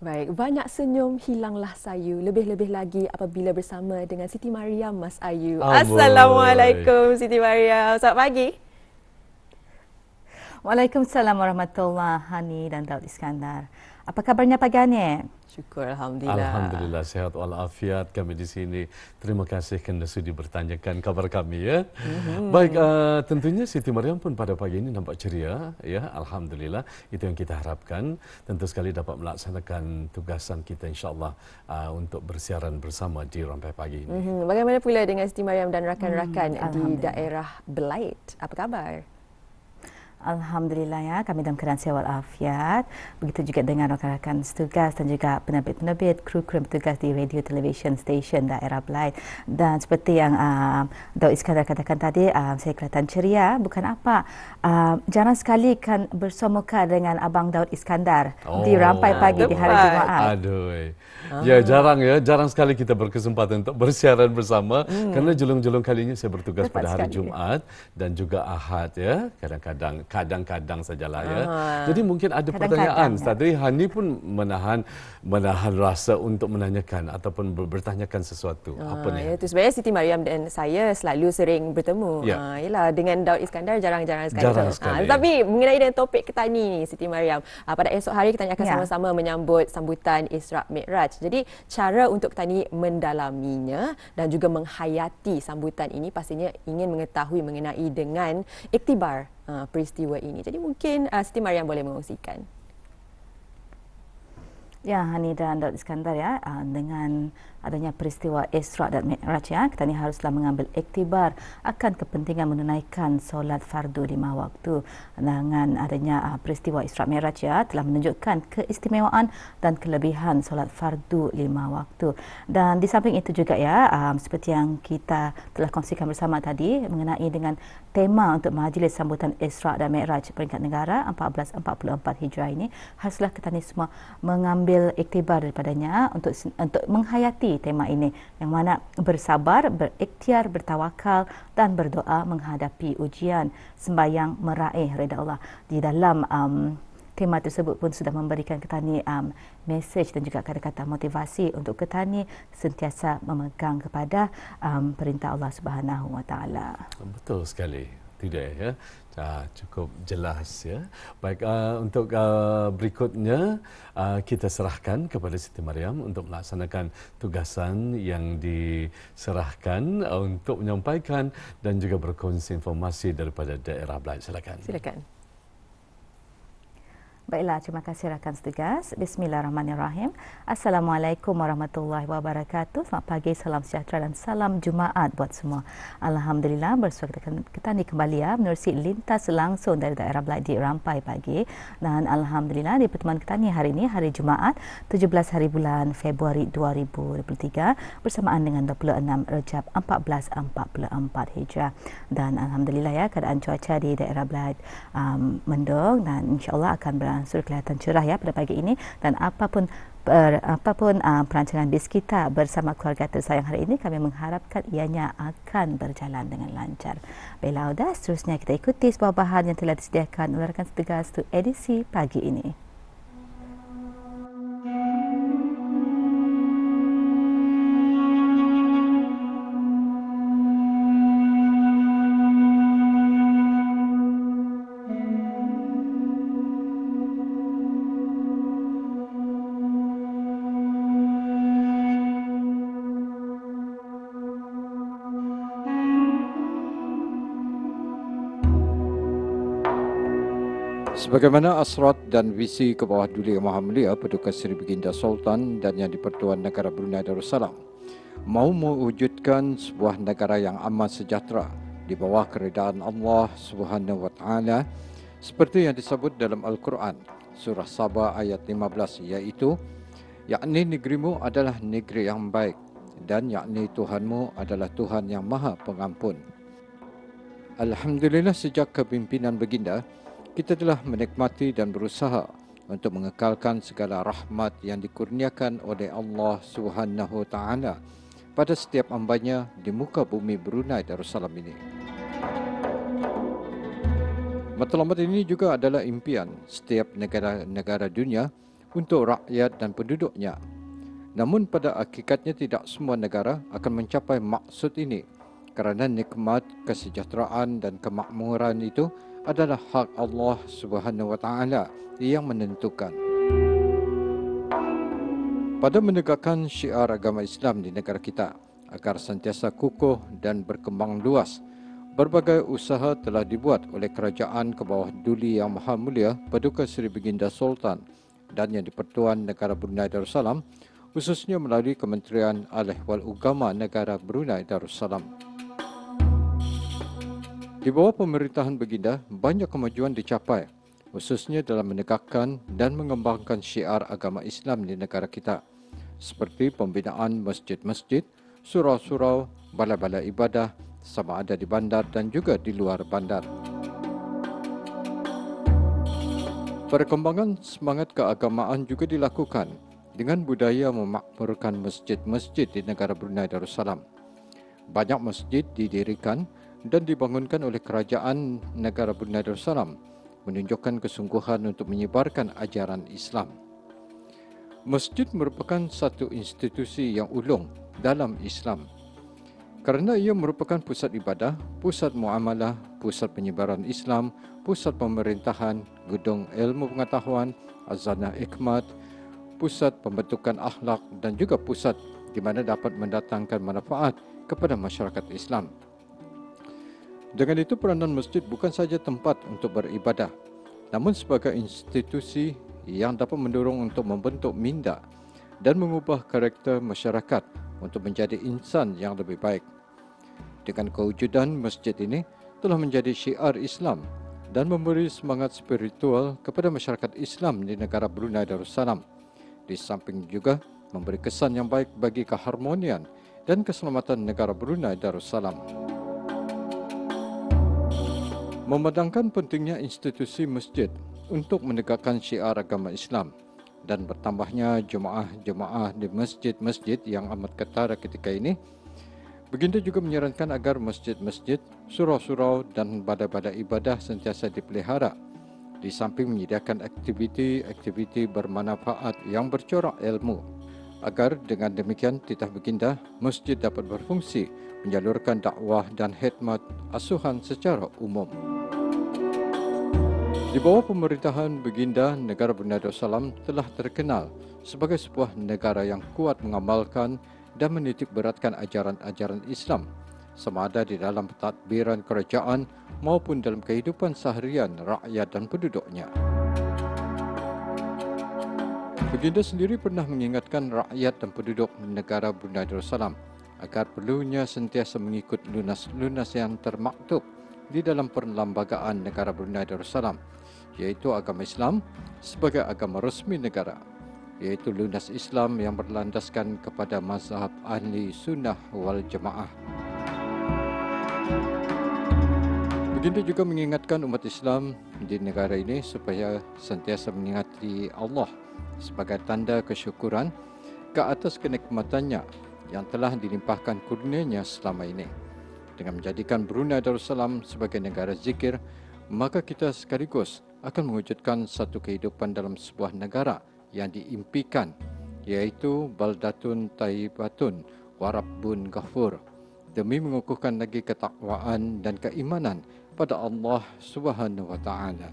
Baik, banyak senyum hilanglah sayu. Lebih-lebih lagi apabila bersama dengan Siti Mariam Mas Ayu. Amboi. Assalamualaikum Siti Mariam. Selamat pagi. Waalaikumsalam warahmatullahi Hani dan Daud Iskandar. Apa kabarnya pagi ini? Syukur Alhamdulillah. Alhamdulillah sehat walafiat kami di sini. Terima kasih kerana sudi bertanyakan kabar kami ya. Baik, tentunya Siti Mariam pun pada pagi ini nampak ceria ya. Alhamdulillah itu yang kita harapkan. Tentu sekali dapat melaksanakan tugasan kita insya-Allah untuk bersiaran bersama di Rampai Pagi ini. Bagaimana pula dengan Siti Mariam dan rakan-rakan di daerah Belait? Apa kabar? Alhamdulillah ya, kami dalam keadaan sihat walafiat. Begitu juga dengan rakan-rakan setugas dan juga penerbit-penerbit, kru-kru yang bertugas di radio television station daerah Belait. Dan seperti yang Daud Iskandar katakan tadi, saya kelihatan ceria. Bukan apa, jarang sekali kan bersemuka dengan Abang Daud Iskandar di Rampai Pagi di hari Jumaat. Aduh. Ya jarang sekali kita berkesempatan untuk bersiaran bersama kerana julung-julung kalinya saya bertugas Tepat pada hari sekali. Jumaat dan juga Ahad ya. Kadang-kadang sajalah ya. Jadi mungkin ada pertanyaan. Kadang-kadang, ya. Tadi Hani pun menahan rasa untuk menanyakan ataupun bertanyakan sesuatu. Apa ni? Ya, itu sebenarnya Siti Mariam dan saya selalu sering bertemu. Ya. Yalah, dengan Daud Iskandar jarang-jarang sekali. Jarang sekali. Tapi mengenai dengan topik kita ni Siti Mariam, pada esok hari kita akan sama-sama menyambut sambutan Isra' Mi'raj. Jadi cara untuk kita ni mendalaminya dan juga menghayati sambutan ini pastinya ingin mengetahui mengenai dengan iktibar peristiwa ini. Jadi mungkin Siti Mariam boleh mengongsikan. Ya, Hani dan Daud Iskandar ya, dengan adanya peristiwa Isra' dan Mi'raj ya, kita ni haruslah mengambil iktibar akan kepentingan menunaikan solat fardu 5 waktu. Dengan adanya peristiwa Isra' Mi'raj ya, telah menunjukkan keistimewaan dan kelebihan solat fardu 5 waktu. Dan di samping itu juga ya, seperti yang kita telah kongsikan bersama tadi mengenai dengan tema untuk majlis sambutan Isra' dan Mi'raj peringkat negara 1444 Hijrah ini, haruslah kita ni semua mengambil iktibar daripadanya untuk menghayati tema ini, yang mana bersabar, berikhtiar, bertawakal dan berdoa menghadapi ujian, sembahyang meraih redha Allah. Di dalam tema tersebut pun sudah memberikan kita ni mesej dan juga kata-kata motivasi untuk kita ni sentiasa memegang kepada perintah Allah Subhanahu Wa Taala. Betul sekali. Tidak ya. Cukup jelas ya. Baik, untuk berikutnya kita serahkan kepada Siti Mariam untuk melaksanakan tugasan yang diserahkan untuk menyampaikan dan juga berkongsi informasi daripada daerah Belait. Silakan. Silakan. Baiklah, terima kasih rakan setugas. Bismillahirrahmanirrahim. Assalamualaikum warahmatullahi wabarakatuh. Selamat pagi, salam sejahtera dan salam Jumaat buat semua. Alhamdulillah, bersua kita ni kembali ya menerusi lintas langsung dari daerah Belait di Rampai Pagi. Dan Alhamdulillah di pertemuan kita ni hari ini, hari Jumaat, 17 hari bulan Februari 2023 bersamaan dengan 26 Rejab 1444 Hijrah. Dan Alhamdulillah ya, keadaan cuaca di daerah Belait mendung dan insya-Allah akan beransur kelihatan cerah ya pada pagi ini. Dan apapun perancangan bis kita bersama keluarga tersayang hari ini, kami mengharapkan ianya akan berjalan dengan lancar. Baiklah, sudah seterusnya kita ikuti sebuah bahan yang telah disediakan oleh rakan setugas untuk edisi pagi ini. Sebagaimana asrat dan visi ke bawah Duli Yang Maha Mulia Paduka Seri Baginda Sultan dan Yang di-Pertuan Negara Brunei Darussalam mahu mewujudkan sebuah negara yang aman sejahtera di bawah keredaan Allah Subhanahu Wa Taala seperti yang disebut dalam Al-Quran surah Sabah ayat 15, iaitu yakni negerimu adalah negeri yang baik dan yakni Tuhanmu adalah Tuhan yang Maha Pengampun. Alhamdulillah, sejak kepimpinan Baginda kita telah menikmati dan berusaha untuk mengekalkan segala rahmat yang dikurniakan oleh Allah Subhanahu Taala pada setiap hambanya di muka bumi Brunei Darussalam ini. Matlamat ini juga adalah impian setiap negara-negara dunia untuk rakyat dan penduduknya. Namun pada hakikatnya tidak semua negara akan mencapai maksud ini kerana nikmat, kesejahteraan dan kemakmuran itu adalah hak Allah Subhanahu wa taala yang menentukan. Pada menegakkan syiar agama Islam di negara kita agar sentiasa kukuh dan berkembang luas, berbagai usaha telah dibuat oleh Kerajaan ke bawah Duli Yang Maha Mulia Paduka Seri Baginda Sultan dan Yang di-Pertuan Negara Brunei Darussalam, khususnya melalui Kementerian Al-Ehwal Ugama Negara Brunei Darussalam. Di bawah pemerintahan Baginda, banyak kemajuan dicapai, khususnya dalam menegakkan dan mengembangkan syiar agama Islam di negara kita, seperti pembinaan masjid-masjid, surau-surau, balai-balai ibadah, sama ada di bandar dan juga di luar bandar. Perkembangan semangat keagamaan juga dilakukan dengan budaya memakmurkan masjid-masjid di negara Brunei Darussalam. Banyak masjid didirikan dan dibangunkan oleh Kerajaan Negara Brunei Darussalam, menunjukkan kesungguhan untuk menyebarkan ajaran Islam. Masjid merupakan satu institusi yang ulung dalam Islam kerana ia merupakan pusat ibadah, pusat muamalah, pusat penyebaran Islam, pusat pemerintahan, gedung ilmu pengetahuan, azanah hikmat, pusat pembentukan akhlak dan juga pusat di mana dapat mendatangkan manfaat kepada masyarakat Islam. Dengan itu, peranan masjid bukan saja tempat untuk beribadah, namun sebagai institusi yang dapat mendorong untuk membentuk minda dan mengubah karakter masyarakat untuk menjadi insan yang lebih baik. Dengan kewujudan masjid ini telah menjadi syiar Islam dan memberi semangat spiritual kepada masyarakat Islam di negara Brunei Darussalam, di samping juga memberi kesan yang baik bagi keharmonian dan keselamatan negara Brunei Darussalam. Memandangkan pentingnya institusi masjid untuk menegakkan syiar agama Islam dan bertambahnya jemaah-jemaah di masjid-masjid yang amat ketara ketika ini, Baginda juga menyarankan agar masjid-masjid, surau-surau dan balai-balai ibadah sentiasa dipelihara, di samping menyediakan aktiviti-aktiviti bermanfaat yang bercorak ilmu, agar dengan demikian titah Baginda, masjid dapat berfungsi menyalurkan dakwah dan khidmat asuhan secara umum. Di bawah pemerintahan Baginda, negara Brunei Darussalam telah terkenal sebagai sebuah negara yang kuat mengamalkan dan menitik beratkan ajaran-ajaran Islam, sama ada di dalam tadbiran kerajaan maupun dalam kehidupan seharian rakyat dan penduduknya. Baginda sendiri pernah mengingatkan rakyat dan penduduk negara Brunei Darussalam agar perlunya sentiasa mengikut lunas-lunas yang termaktub di dalam perlembagaan negara Brunei Darussalam, iaitu agama Islam sebagai agama resmi negara, iaitu lunas Islam yang berlandaskan kepada mazhab ahli sunnah wal jamaah. Baginda juga mengingatkan umat Islam di negara ini supaya sentiasa mengingati Allah sebagai tanda kesyukuran ke atas kenikmatannya yang telah dilimpahkan kurnianya selama ini. Dengan menjadikan Brunei Darussalam sebagai negara zikir, maka kita sekaligus akan mewujudkan satu kehidupan dalam sebuah negara yang diimpikan, iaitu baldatun tayyibatun wa rabbun ghafur, demi mengukuhkan lagi ketakwaan dan keimanan pada Allah Subhanahu wa taala.